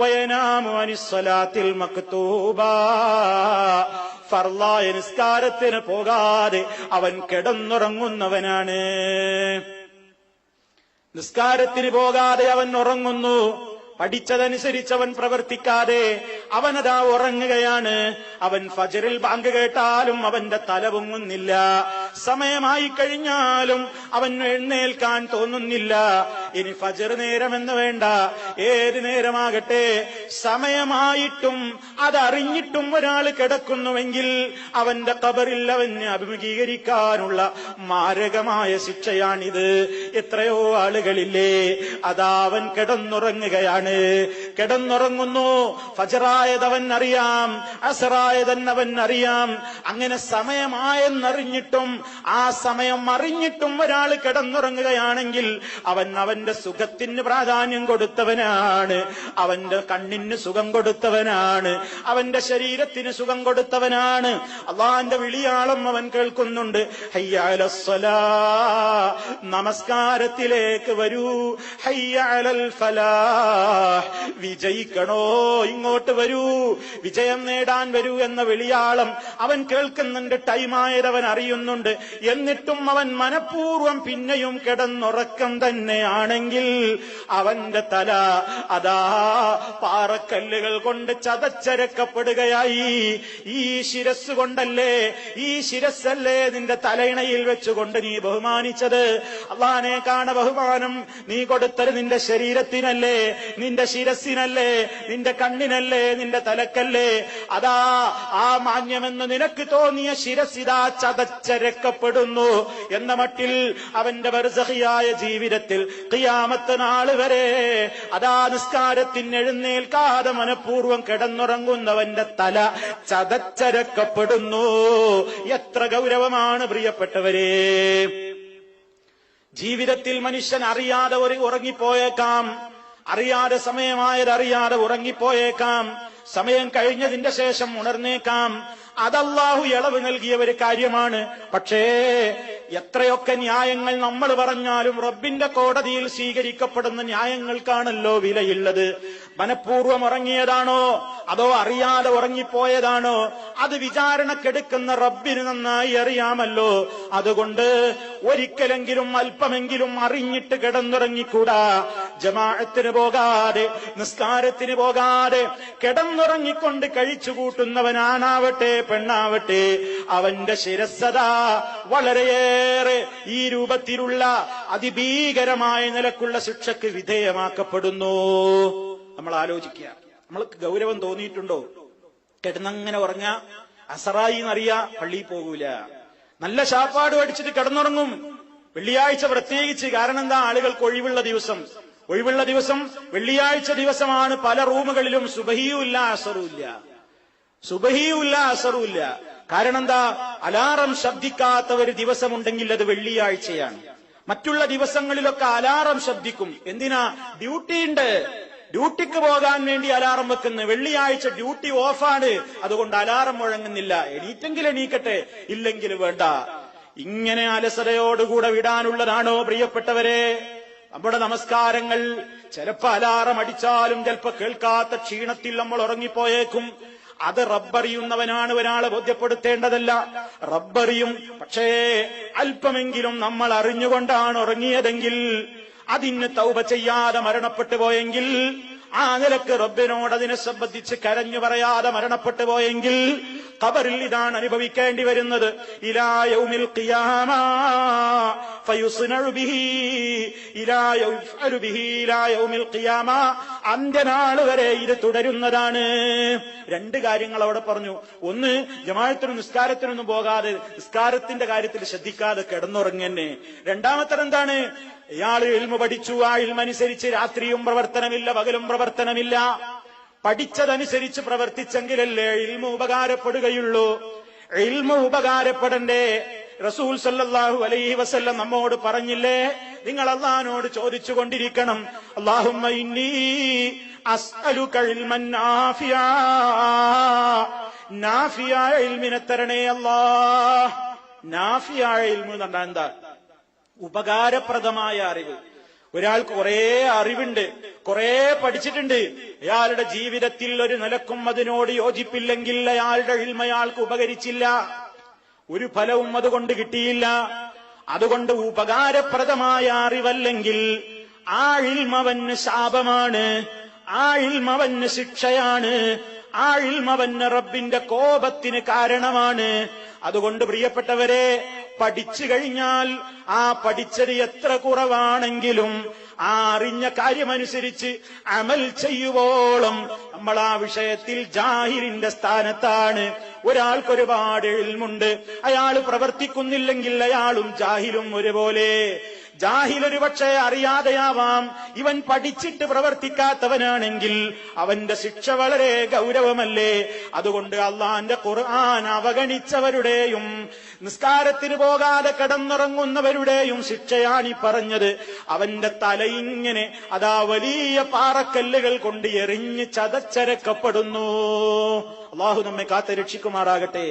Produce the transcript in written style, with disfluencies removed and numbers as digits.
വയനാമു അനിസ്സലാത്തിൽ മക്തൂബ, ഫർളായ നിസ്കാരത്തിന് പോകാതെ അവൻ കിടന്നുറങ്ങുന്നവനാണ്. നിസ്കാരത്തിന് പോകാതെ അവൻ ഉറങ്ങുന്നു. പഠിച്ചതനുസരിച്ച് അവൻ പ്രവർത്തിക്കാതെ അവനതാ ഉറങ്ങുകയാണ്. അവൻ ഫജ്റിൽ ബാങ്ക് കേട്ടാലും അവന്റെ തല പൊങ്ങുന്നില്ല. സമയമായി കഴിഞ്ഞാലും അവൻ എഴുന്നേൽക്കാൻ തോന്നുന്നില്ല. ഇനി ഫജ്ർ നേരമെന്ന് വേണ്ട, ഏത് നേരമാകട്ടെ, സമയമായിട്ടും അതറിഞ്ഞിട്ടും ഒരാൾ കിടക്കുന്നുവെങ്കിൽ അവന്റെ ഖബറിൽ അവന് അഭിമുഖീകരിക്കാനുള്ള മാരകമായ ശിക്ഷയാണിത്. എത്രയോ ആളുകളില്ലേ, അതാ അവൻ കിടന്നുറങ്ങുകയാണ്. കിടന്നുറങ്ങുന്നു. ഫജ്റായതവൻ അറിയാം, അസ്റായതവൻ അറിയാം. അങ്ങനെ സമയമായെന്നറിഞ്ഞിട്ടും ആ സമയം അറിഞ്ഞിട്ടും ഒരാൾ കിടന്നുറങ്ങുകയാണെങ്കിൽ അവൻ അവന്റെ സുഖത്തിന് പ്രാധാന്യം കൊടുത്തവനാണ്, അവന്റെ കണ്ണിന് സുഖം കൊടുത്തവനാണ്, അവന്റെ ശരീരത്തിന് സുഖം കൊടുത്തവനാണ്. അള്ളാന്റെ വിളിയാളം അവൻ കേൾക്കുന്നുണ്ട്. ഹയ്യ അലസ്സലാ, നമസ്കാരത്തിലേക്ക് വരൂ. ഹയ്യ അലൽ ഫലാഹ്, വിജയിക്കണോ, ഇങ്ങോട്ട് വരൂ, വിജയം നേടാൻ വരൂ എന്ന വിളിയാളം അവൻ കേൾക്കുന്നുണ്ട്. ടൈമായതവൻ അറിയുന്നുണ്ട്. എന്നിട്ടും അവൻ മനഃപൂർവ്വം പിന്നെയും കിടന്നുറക്കം തന്നെയാണെങ്കിൽ അവന്റെ തല അതാ പാറക്കല്ലുകൾ കൊണ്ട് ചതച്ചരക്കപ്പെടുകയായി. ഈ ശിരസ് കൊണ്ടല്ലേ, ഈ ശിരസ്സല്ലേ നിന്റെ തലയിണയിൽ വെച്ചുകൊണ്ട് നീ ബഹുമാനിച്ചത്. അള്ളാനെ കാണ ബഹുമാനം നീ കൊടുത്തത് നിന്റെ ശരീരത്തിനല്ലേ, നിന്റെ ശിരസിനല്ലേ, നിന്റെ കണ്ണിനല്ലേ, നിന്റെ തലക്കല്ലേ. അതാ ആ മാന്യമെന്ന് നിനക്ക് തോന്നിയ ശിരസിതാ ചതച്ചരക്കപ്പെടുന്നു എന്ന മട്ടിൽ അവന്റെ ബർസഖിയായ ജീവിതത്തിൽ ഖിയാമത്ത് നാൾ വരെ അതാ നിസ്കാരത്തിന് എഴുന്നേൽക്കാതെ മനഃപൂർവ്വം കിടന്നുറങ്ങുന്നവന്റെ തല ചതച്ചരക്കപ്പെടുന്നു. എത്ര ഗൗരവമാണ് പ്രിയപ്പെട്ടവരെ. ജീവിതത്തിൽ മനുഷ്യൻ അറിയാതെ ഉറങ്ങിപ്പോയേക്കാം, അറിയാതെ സമയമായതറിയാതെ ഉറങ്ങിപ്പോയേക്കാം, സമയം കഴിഞ്ഞതിന്റെ ശേഷം ഉണർന്നേക്കാം. അതല്ലാഹു ഇളവ് നൽകിയ ഒരു കാര്യമാണ്. പക്ഷേ എത്രയൊക്കെ ന്യായങ്ങൾ നമ്മൾ പറഞ്ഞാലും റബ്ബിന്റെ കോടതിയിൽ സ്വീകരിക്കപ്പെടുന്ന ന്യായങ്ങൾക്കാണല്ലോ വിലയുള്ളത്. മനഃപൂർവ്വം ഉറങ്ങിയതാണോ അതോ അറിയാതെ ഉറങ്ങിപ്പോയതാണോ, അത് വിചാരണക്കെടുക്കുന്ന റബ്ബിന് നന്നായി അറിയാമല്ലോ. അതുകൊണ്ട് ഒരിക്കലെങ്കിലും അല്പമെങ്കിലും അറിഞ്ഞിട്ട് കിടന്നുറങ്ങിക്കൂടാ. ജമാഅത്തിന് പോകാതെ, നിസ്കാരത്തിന് പോകാതെ കിടന്നുറങ്ങിക്കൊണ്ട് കഴിച്ചു കൂട്ടുന്നവനാണാവട്ടെ പെണ്ണാവട്ടെ, അവന്റെ ശിരസ്സതാ വളരെയേറെ ഈ രൂപത്തിലുള്ള അതിഭീകരമായ നിലക്കുള്ള ശിക്ഷയ്ക്ക് വിധേയമാക്കപ്പെടുന്നു. നമ്മൾ ആലോചിക്കുക, നമ്മൾക്ക് ഗൗരവം തോന്നിയിട്ടുണ്ടോ? കിടന്നങ്ങനെ ഉറങ്ങ, അസറായി എന്നറിയാ, പള്ളിയിൽ പോകൂല, നല്ല ശാപ്പാട് അടിച്ചിട്ട് കിടന്നുറങ്ങും. വെള്ളിയാഴ്ച പ്രത്യേകിച്ച്. കാരണം എന്താ? ആളുകൾക്ക് ഒഴിവുള്ള ദിവസം വെള്ളിയാഴ്ച ദിവസമാണ്. പല റൂമുകളിലും സുബഹിയുമില്ല അസറുമില്ല, സുബഹിയുമില്ല അസറുമില്ല. കാരണം എന്താ? അലാറം ശബ്ദിക്കാത്ത ഒരു ദിവസമുണ്ടെങ്കിൽ അത് വെള്ളിയാഴ്ചയാണ്. മറ്റുള്ള ദിവസങ്ങളിലൊക്കെ അലാറം ശബ്ദിക്കും. എന്തിനാ? ഡ്യൂട്ടിയുണ്ട്, ഡ്യൂട്ടിക്ക് പോകാൻ വേണ്ടി അലാറം വെക്കുന്നു. വെള്ളിയാഴ്ച ഡ്യൂട്ടി ഓഫാണ്, അതുകൊണ്ട് അലാറം മുഴങ്ങുന്നില്ല. എണീറ്റെങ്കിൽ എണീക്കട്ടെ, ഇല്ലെങ്കിൽ വേണ്ട. ഇങ്ങനെ അലസതയോടുകൂടെ വിടാനുള്ളതാണോ പ്രിയപ്പെട്ടവരെ നമ്മുടെ നമസ്കാരങ്ങൾ? ചിലപ്പോ അലാറം അടിച്ചാലും ചിലപ്പോ കേൾക്കാത്ത ക്ഷീണത്തിൽ നമ്മൾ ഉറങ്ങിപ്പോയേക്കും. അത് റബ്ബറിയുന്നവനാണ്, ഒരാളെ ബോധ്യപ്പെടുത്തേണ്ടതല്ല. റബ്ബറിയും. പക്ഷേ അല്പമെങ്കിലും നമ്മൾ അറിഞ്ഞുകൊണ്ടാണ് ഉറങ്ങിയതെങ്കിൽ, അതിന് തൗബ ചെയ്യാതെ മരണപ്പെട്ടു പോയെങ്കിൽ, ആ നിലക്ക് റബ്ബിനോട് അതിനെ സംബന്ധിച്ച് കരഞ്ഞു പറയാതെ മരണപ്പെട്ടു പോയെങ്കിൽ ഖബറിൽ ഇതാണ് അനുഭവിക്കേണ്ടി വരുന്നത്. ഇലാ യൗമിൽ ഖിയാമ ഫയുസ്നഉ ബിഹി ഇലാ യുഫഅലു ബിഹി ഇലാ യൗമിൽ ഖിയാമ, അന്ത്യനാൾ വരെ ഇത് തുടരുന്നതാണ്. രണ്ട് കാര്യങ്ങൾ അവിടെ പറഞ്ഞു. ഒന്ന്, ജമാഅത്തിനും നിസ്കാരത്തിനൊന്നും പോകാതെ നിസ്കാരത്തിന്റെ കാര്യത്തിൽ ശ്രദ്ധിക്കാതെ കിടന്നുറങ്ങന്നെ. രണ്ടാമത്തത് എന്താണ്? ഇയാൾ ഇൽമു പഠിച്ചു, ആ ഇൽമനുസരിച്ച് രാത്രിയും പ്രവർത്തനമില്ല, പകലും പ്രവർത്തനമില്ല. പഠിച്ചതനുസരിച്ച് പ്രവർത്തിച്ചെങ്കിലല്ലേ ഇൽമു ഉപകാരപ്പെടുകയുള്ളൂ. ഇൽമു ഉപകാരപ്പെടണ്ടേ? റസൂൽ സല്ലല്ലാഹു അലൈഹി വസല്ലം നമ്മോട് പറഞ്ഞില്ലേ, നിങ്ങൾ അല്ലാഹുവിനോട് ചോദിച്ചു കൊണ്ടിരിക്കണം, അല്ലാഹുമ്മ ഇന്നി അസ്അലുക ഇൽമൻ നാഫിയാ, നാഫിയായ ഇൽമിനെ തരണേ അല്ലാഹ്. നാഫിയായ ഇൽമു എന്ന് പറഞ്ഞാൽ എന്താ? ഉപകാരപ്രദമായ അറിവ്. ഒരാൾക്ക് കുറെ അറിവുണ്ട്, കുറെ പഠിച്ചിട്ടുണ്ട്. അയാളുടെ ജീവിതത്തിൽ ഒരു നിലക്കും അതിനോട് യോജിപ്പില്ലെങ്കിൽ അയാളുടെ ഇൽമ അയാൾക്ക് ഉപകരിച്ചില്ല, ഒരു ഫലവും അതുകൊണ്ട് കിട്ടിയില്ല. അതുകൊണ്ട് ഉപകാരപ്രദമായ അറിവല്ലെങ്കിൽ ആ ഇൽമവന് ശാപമാണ്, ആ ഇൽമവന് ശിക്ഷയാണ്, ആ ഇൽമവന് റബ്ബിന്റെ കോപത്തിന് കാരണമാണ്. അതുകൊണ്ട് പ്രിയപ്പെട്ടവരെ, പഠിച്ചു കഴിഞ്ഞാൽ ആ പഠിച്ചത് എത്ര കുറവാണെങ്കിലും ആ അറിഞ്ഞ കാര്യമനുസരിച്ച് അമൽ ചെയ്യുവോളം നമ്മൾ ആ വിഷയത്തിൽ ജാഹിലിന്റെ സ്ഥാനത്താണ്. ഒരാൾക്കൊരുപാട് ഇൽമുണ്ട്, അയാൾ പ്രവർത്തിക്കുന്നില്ലെങ്കിൽ അയാളും ജാഹിലും ഒരുപോലെ. ജാഹിൽ ഒരു പക്ഷേ അറിയാതെയാവാം, ഇവൻ പഠിച്ചിട്ട് പ്രവർത്തിക്കാത്തവനാണെങ്കിൽ അവന്റെ ശിക്ഷ വളരെ ഗൗരവമല്ലേ. അതുകൊണ്ട് അള്ളാന്റെ ഖുർആൻ അവഗണിച്ചവരുടെയും നിസ്കാരത്തിന് പോകാതെ കിടന്നുറങ്ങുന്നവരുടെയും ശിക്ഷയാണി പറഞ്ഞത്. അവന്റെ തലയിങ്ങനെ അതാ വലിയ പാറക്കല്ലുകൾ കൊണ്ട് എറിഞ്ഞ് ചതച്ചരക്കപ്പെടുന്നു. അള്ളാഹു നമ്മെ കാത്ത് രക്ഷിക്കുമാറാകട്ടെ.